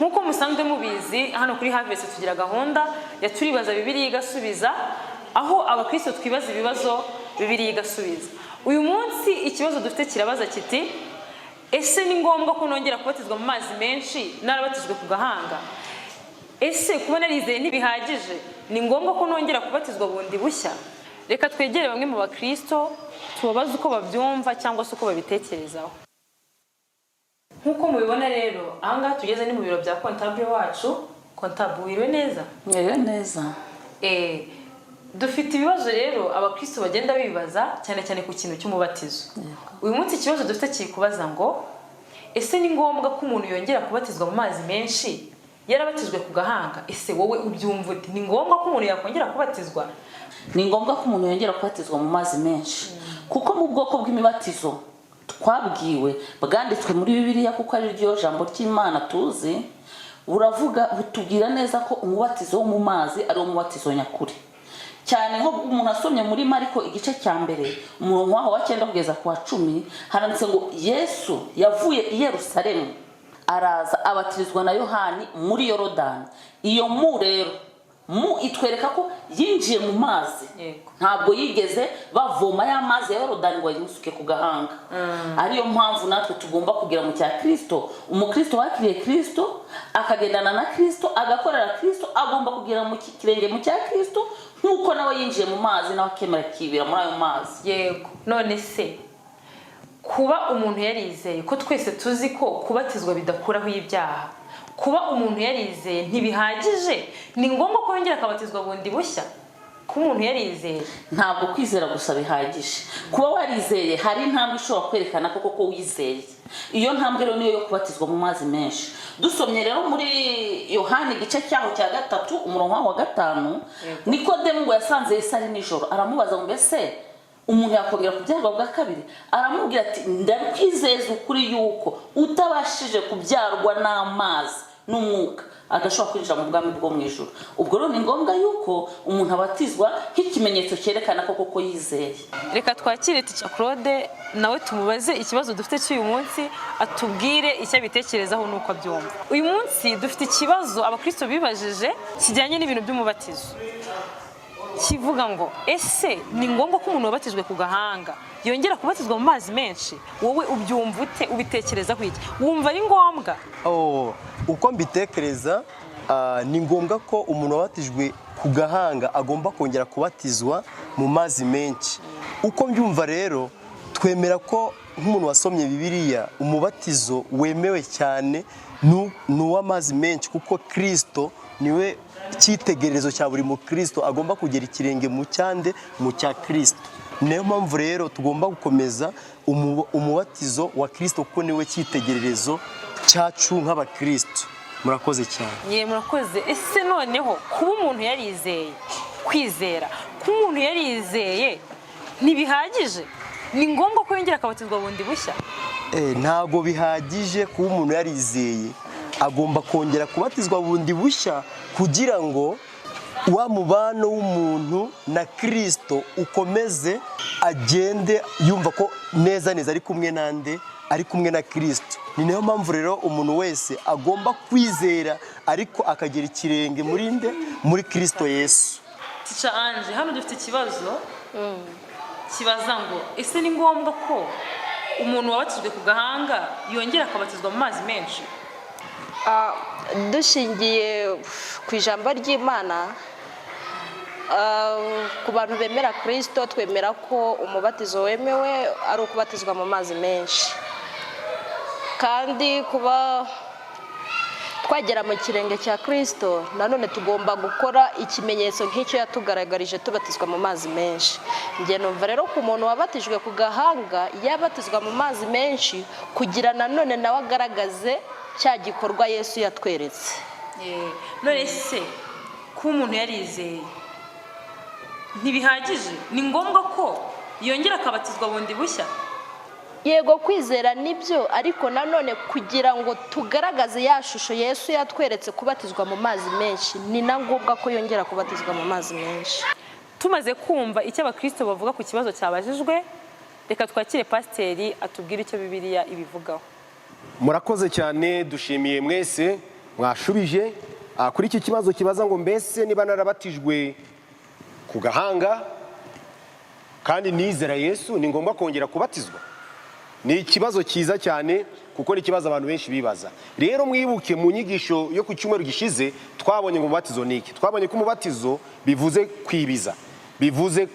Nkuko musanzwe mubizi hano kuri Harvest tugira gahunda ya turibaza Bibiliya igasubiza, aho abakristo twibaza ibibazo Bibiliya igasubiza. Uyu munsi ikibazo dufite kirabaza kiti: ese ni ngombwa ko nongera kubatizwa mu mazi menshi narabatijwe Kugahanga? Ese kuba narizeye ntibihagije, ni ngombwa ko nongera kubatizwa bundi bushya? Reka twegere bamwe mu bakristo tubabaze uko babyumva cyangwa se uko babitekerezaho. Nkuko mubibona rero ahangaha tugeze ni mu biro bya comptable wacu. Comptable wiriwe neza? Yego neza. Dufite ibibazo rero abakristo bagenda bibaza cyane cyane ku kintu cy'umubatizo. Uyu munsi ikibazo dufite kikubaza ngo ese ni ngombwa ko umuntu yongera kubatizwa mu mazi menshi yarabatijwe Kugahanga? Ese wowe ubyumva uti ni ngombwa ko umuntu yakongera kubatizwa? Ni ngombwa ko umuntu yongera kubatizwa mu mazi menshi kuko mu bwoko bw'imibatizo twabwiwe bwanditswe muri Bibiliya, kuko ari ryo jambo ry'Imana tuzi, buravuga butubwira neza ko umubatizo wo mu mazi ari umubatizo nyakuri. Cyane nko umuntu asomye muri Mariko igice cya mbere umurongo waho wa 9 kugeza ku wa 10 haranditse ngo Yesu yavuye i Yerusalemu araza abatirizwa na Yohani muri Yorodani. Iyo mu rero mu itwereka ko yinjiye mu mazi, ntabwo yigeze bavoma ya mazi ya Yorodani ngo yimusuke Kugahanga. Ariyo mpamvu natwe tugomba kugira mu cya Kristo. Umukristo wakiriye Kristo akagendana na Kristo agakorera Kristo agomba kugira mu kirenge mu cya Kristo, nkuko nawe yinjiye mu mazi nawe akemera kibira muri ayo mazi. Yego. None se kuba umuntu yarizeye, ko twese tuzi ko kubatizwa bidakuraho ibyaha, kuba umuntu yarizeye ntibihagije, ni ngombwa ko yongera akabatizwa bundi bushya? Ko umuntu yarizeye, ntabwo kwizera gusa bihagije. Kuba warizeye hari intambwe ishobora kwerekana koko wizeye. Iyo ntambwe rero niyo yo kubatizwa mu mazi menshi. Dusomye rero muri Yohani igice cyaho cya 3 umurongo wa 5, Nikodemu ngo yasanze Yesu ari nijoro, aramubaza ngo mbese umuntu yakongera kubyarwa bwa kabiri? Aramubwira ati ndakwizeza ukuri yuko utabashije kubyarwa n'amazi n'umwuka agashobora kwinjira mu bwami bwo mu ijuru. Ubwo rero ni ngombwa yuko umuntu abatizwa nk'ikimenyetso cyerekana ko koko yizeye. Reka twakire Teacher Claude nawe tumubaze ikibazo dufite cy'uyu munsi, atubwire icyo abitekerezaho nuko abyumva. Uyu munsi dufite ikibazo abakristo bibajije kijyanye n'ibintu by'umubatizo, kivuga ngo ese ni ngombwa ko umuntu wabatijwe Kugahanga yongera kubatizwa mu mazi menshi? Wowe ubyumva ute, ubitekerezaho iki? Wumva ari ngombwa? Uko mbitekereza ni ngombwa ko umuntu wabatijwe Kugahanga agomba kongera kubatizwa mu mazi menshi. Uko mbyumva rero twemera ko nk'umuntu wasomye Bibiliya umubatizo wemewe cyane ni uw'amazi menshi, kuko Kristo niwe cyitegererezo cya buri mukristo agomba kugera ikirenge mu cyande mu cya Kristo. Niyo mpamvu rero tugomba gukomeza umubatizo wa Kristo kuko niwe cyitegererezo cyacu nk'abakristo. Murakoze cyane. Murakoze. Ese noneho kuba umuntu yarizeye, kwizera kuba umuntu yarizeye ntibihagije? Ni ngombwa ko yongera akabatizwa bundi bushya? Ntago bihagije kuba umuntu yarizeye, agomba kongera kubatizwa bundi bushya kugira ngo wa mubano w'umuntu na Kristo ukomeze agende yumva ko neza ari kumwe nande, ari kumwe na Kristo. Ni nayo mpamvu rero umuntu wese agomba kwizera ariko akagera ikirenge muri Kristo Yesu. Teacher Ange, hano dufite ikibazo kibaza ngo ese ni ngombwa ko umuntu wabatijwe Kugahanga yongera akabatizwa mu mazi menshi? Dushingiye ku ijambo ry'Imana, ku bantu bemera Kristo twemera ko umubatizo wemewe ari ukubatizwa mu mazi menshi, kandi kuba twagera mu kirenge cya Kristo nanone tugomba gukora ikimenyetso nk'icyo yatugaragarije tubatizwa mu mazi menshi. Njye numva rero ko umuntu wabatijwe Kugahanga yabatizwa mu mazi menshi kugira nanone nawe agaragaze cya gikorwa Yesu yatweretse. None se kuba umuntu yarizeye ntibihagije? Ni ngombwa ko yongera akabatizwa bundi bushya? Yego, kwizera nibyo, ariko nanone kugira ngo tugaragaze ya shusho Yesu yatweretse kubatizwa mu mazi menshi, ni na ngombwa ko yongera kubatizwa mu mazi menshi. Tumaze kumva icyo abakristo bavuga ku kibazo cyabajijwe, reka twakire pasiteri atubwire icyo Bibiliya ibivugaho. Murakoze cyane, dushimiye mwese mwashubije kuri iki kibazo kibaza ngo mbese niba narabatijwe ku gahanga kandi nizera Yesu ni ngombwa kongera kubatizwa? Ni ikibazo cyiza cyane kuko ni ikibazo abantu benshi bibaza. Rero mwibuke mu nyigisho yo ku cyumweru gishize twabonye ngo umubatizo ni iki. Twabonye ko umubatizo bivuze kwibiza, bivuze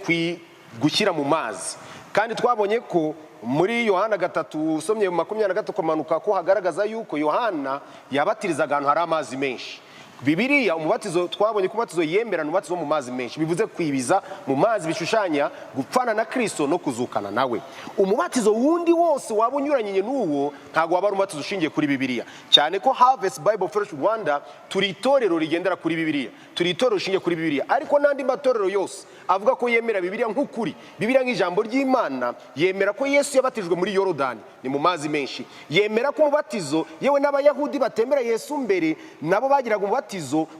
gushyira mu mazi, kandi twabonye ko muri Yohana 3 usomye mu 23 kumanuka ko hagaragaza yuko Yohana yabatirizaga ahantu hari amazi menshi. Bibiliya umubatizo twabonye kubatizo yemera n'umubatizo mu mazi menshi, bivuze kwibiza mu mazi, bishushanya gupfana na Kristo no kuzukana nawe. Umubatizo wundi wose waba unyuranye n'uwo ntago waba umubatizo ushingiye kuri Bibiliya, cyane ko Harvest Bible Fellowship Rwanda turi itorero rigendera kuri Bibiliya, turi itorero rishingiye kuri Bibiliya. Ariko n'andi matorero yose avuga ko yemera Bibiliya nk'ukuri, Bibiliya nk'ijambo ry'Imana, yemera ko Yesu yabatijwe muri Yorodani ni mu mazi menshi, yemera ko umubatizo yewe n'abayahudi batemera Yesu mbere nabo bagiraga umubatizo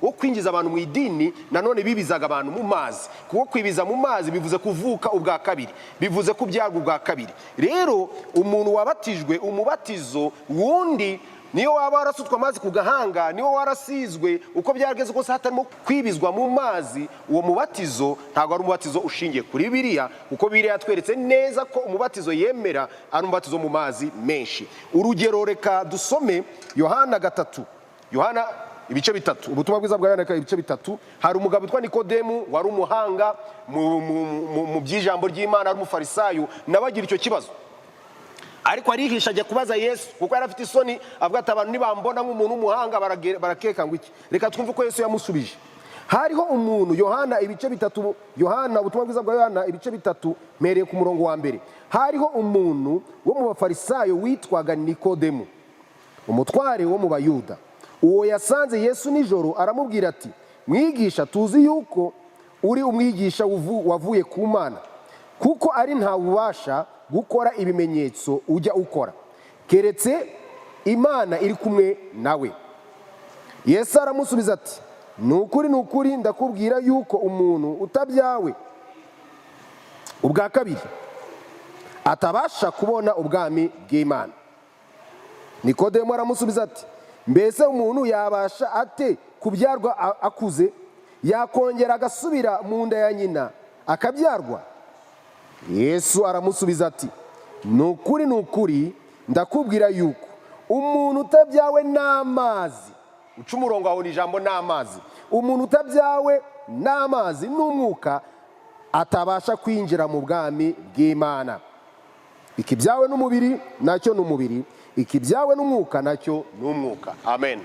wo kwinjiza abantu mu idini, nanone bibizaga abantu mu mazi. Kuko kwibiza mu mazi bivuze kuvuka ubwa kabiri, bivuze kubyarwa ubwa kabiri. Rero umuntu wabatijwe umubatizo wundi niyo waba warasutswe amazi ku gahanga, niyo warasizwe uko byarageze kose hatarimo kwibizwa mu mazi, uwo mubatizo ntabwo ari umubatizo ushingiye kuri Bibiliya, kuko Bibiliya yatweretse neza ko umubatizo yemera ari umubatizo mu mazi menshi. Urugero reka dusome Yohana 3, Yohana ibice bitatu, ubutumwa bwiza bwa Yohana ibice bitatu. Hari umugabo witwa Nikodemu wari umuhanga mu by'ijambo ry'Imana, ari umufarisayo, nabagira icyo kibazo, ariko arihisha ajya kubaza Yesu kuko yari afite isoni, avuga ati abantu nibambona nk'umuntu w'umuhanga barakeka ngo iki. Reka twumve ko Yesu yamusubije. Hariho umuntu, Yohana ibice bitatu, Yohana ubutumwa bwiza bwa Yohana ibice bitatu mereye ku murongo wa mbere. Hariho umuntu wo mu bafarisayo witwaga Nikodemu, umutware wo mu Bayuda. Uwo yasanze Yesu nijoro aramubwira ati, mwigisha, tuzi yuko uri umwigisha wavuye ku Mana, kuko ari nta bubasha gukora ibimenyetso ujya ukora keretse Imana iri kumwe nawe. Yesu aramusubiza ati, nukuri ndakubwira yuko umuntu utabyawe ubwa kabiri atabasha kubona ubwami bw'Imana. Nikodemu aramusubiza ati, mbese umuntu yabasha ate kubyarwa akuze? Yakongera agasubira mu nda ya nyina akabyarwa? Yesu aramusubiza ati, nukuri ndakubwira yuko umuntu utabyawe n'amazi, uca umurongo aho ni ijambo n'amazi, umuntu utabyawe n'amazi n'umwuka atabasha kwinjira mu bwami bw'Imana. Ikibyawe n'umubiri nacyo n'umubiri, ikibyawe n'umwuka nacyo n'umwuka. Amen.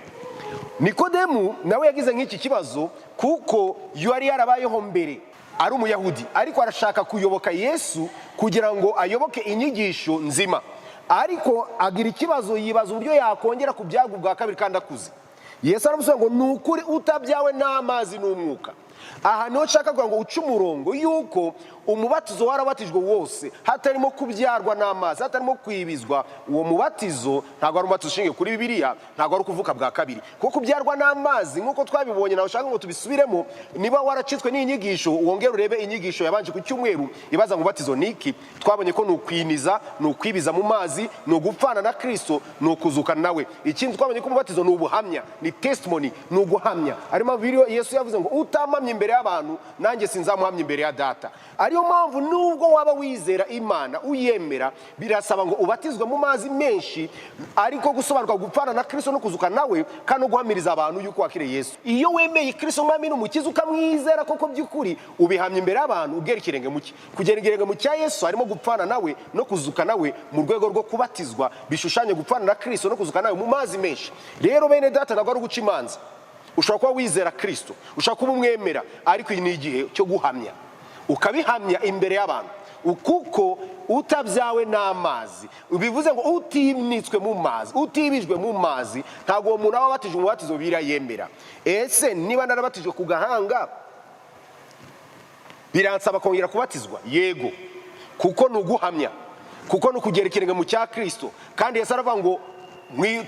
Nikodemu nawe yagize nk'iki kibazo kuko yari yarabayeho mbere ari umuyahudi, ariko arashaka kuyoboka Yesu kugira ngo ayoboke inyigisho nzima, ariko agira ikibazo, yibaza uburyo yakongera kubyarwa ubwa kabiri kandi akuze. Yesu aramusubiza ngo nukuri utabyawe n'amazi n'umwuka. Aha niho nshaka kugira ngo uce umurongo yuko umubatizo warabatijwe wose hatarimo kubyarwa n'amazi, hatarimo kwibizwa, uwo mubatizo ntabwo ari umubatizo ushingiye kuri Bibiliya, ntabwo ari ukuvuka bwa kabiri. Kuko kubyarwa n'amazi nk'uko twabibonye, nawe ushaka ngo tubisubiremo, niba waracitswe n'inyigisho wongere urebe inyigisho yabanje ku cyumweru ibaza ngo umubatizo ni iki. Twabonye ko ni ukwiniza, ni ukwibiza mu mazi, ni ugupfana na Kristo, ni ukuzukana nawe. Ikindi twabonye ko umubatizo ni ubuhamya, ni testimony, ni uguhamya. Arimo Yesu yavuze ngo utamamye imbere y'abantu nanjye sinzamuhamya imbere ya Data. Ariyo mpamvu nubwo waba wizera Imana uyemera, birasaba ngo ubatizwe mu mazi menshi, ariko gusobanurwa gupfana na Kristo no kuzuka nawe, kandi guhamiriza abantu yuko wakiriye Yesu. Iyo wemeye Kristo mwami n'umukiza ukamwizera koko by'ukuri, ubihamya imbere y'abantu, ubwera ikirenge mu cye. Kugera ikirenge mu cya Yesu harimo gupfana nawe no kuzuka nawe mu rwego rwo kubatizwa, bishushanya gupfana na Kristo no kuzuka nawe mu mazi menshi. Rero bene Data, ntabwo ari uguca imanza. Ushobora kuba wizera Kristo, ushobora kuba umwemera, ariko ni igihe cyo guhamya, ukabihamya imbere y'abantu. Kuko utabyawe n'amazi bivuze ngo utimnitswe mu mazi, utibijwe mu mazi, ntabwo uwo muntu aba abatijwe umubatizo Bibiliya yemera. Ese niba narabatijwe ku gahanga biransaba kongera kubatizwa? Yego, kuko ni uguhamya, kuko ni ukugera ikirenge mu cya Kristo. Kandi Yesu aravuga ngo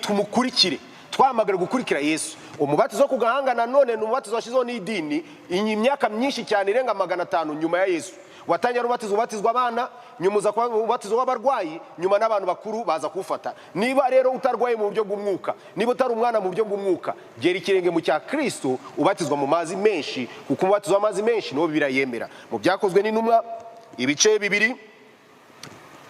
tumukurikire, twamagara gukurikira Yesu. Umubatizo wo ku gahanga nanone ni umubatizo washyizeho n'idini imyaka myinshi cyane, irenga 500 nyuma ya Yesu. watangiye ari umubatizo ubatizwa abana, nyuma uza kuba umubatizo w'abarwayi, nyuma n'abantu bakuru baza kuwufata. Niba rero utarwaye mu buryo bw'umwuka, niba utari umwana mu buryo bw'umwuka, gera ikirenge mu cya Kristo ubatizwa mu mazi menshi, kuko umubatizo w'amazi menshi niwo Bibiliya yemera. Mu Byakozwe n'Intumwa ibice 2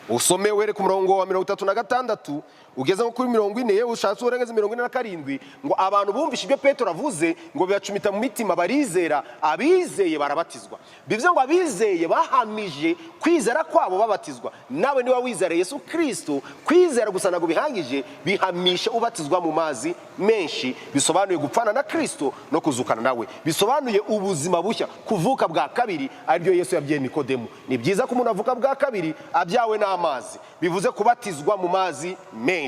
usome were ku murongo wa 36 ugeze nko kuri 40, yewe ushatse urengeze 47, ngo abantu bumvishe ibyo Petero avuze ngo bibacumita mu mitima, barizera, abizeye barabatizwa. Bivuze ngo abizeye bahamije kwizera kwabo babatizwa. Nawe niba wizera Yesu Kristo, kwizera gusa ntabwo bihagije, bihamisha ubatizwa mu mazi menshi. Bisobanuye gupfana na Kristo no kuzukana nawe, bisobanuye ubuzima bushya, kuvuka bwa kabiri, aribyo Yesu yabwiye Nikodemu. Ni byiza ko umuntu avuka bwa kabiri abyawe n'amazi, bivuze kubatizwa mu mazi menshi,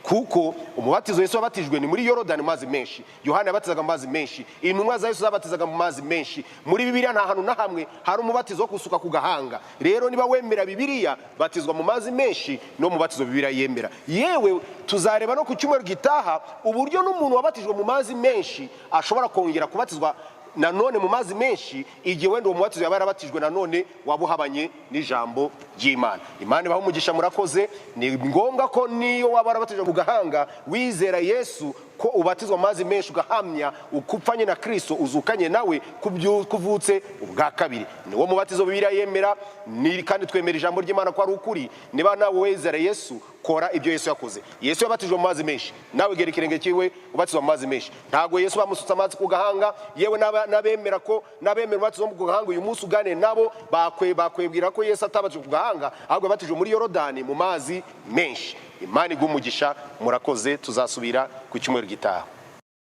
kuko umubatizo Yesu yabatijwe ni muri Yorodani mu mazi menshi. Yohana yabatizaga mu mazi menshi, intumwa za Yesu zabatizaga mu mazi menshi. Muri Bibiliya nta hantu na hamwe hari umubatizo wo kusuka ku gahanga. Rero niba wemera Bibiliya, batizwa mu mazi menshi, no mubatizo Bibiliya yemera. Yewe tuzareba no ku cyumweru gitaha uburyo n'umuntu wabatijwe mu mazi menshi ashobora kongera kubatizwa nanone mu mazi menshi, igihe wenda uwo mubatizo yaba yarabatijwe nanone wabuhabanye n'ijambo ry'Imana. Imana ibahe umugisha, murakoze. Ni ngombwa ko niyo waba warabatijwe ku gahanga, wizera Yesu, ko ubatizwa mu mazi menshi, ugahamya ukupfanye na Kristo, uzukanye nawe, kuvutse ubwa kabiri. Niwo mubatizo Bibiliya yemera, kandi twemera ijambo ry'Imana ko ari ukuri. Niba nawe wizera Yesu, kora ibyo Yesu yakoze. Yesu yabatijwe mu mazi menshi, nawe gera ikirenge cyiwe ubatizwa mu mazi menshi. Ntago Yesu bamusutse amazi ku gahanga. Yewe n'abemera umubatizo wo mu gahanga uyu munsi ugane nabo bakwebwira ko Yesu atabatijwe ku gahanga, ahubwo yabatijwe muri Yorodani mu mazi menshi. Imana iguhe umugisha, murakoze. Tuzasubira ku cyumweru gitaha.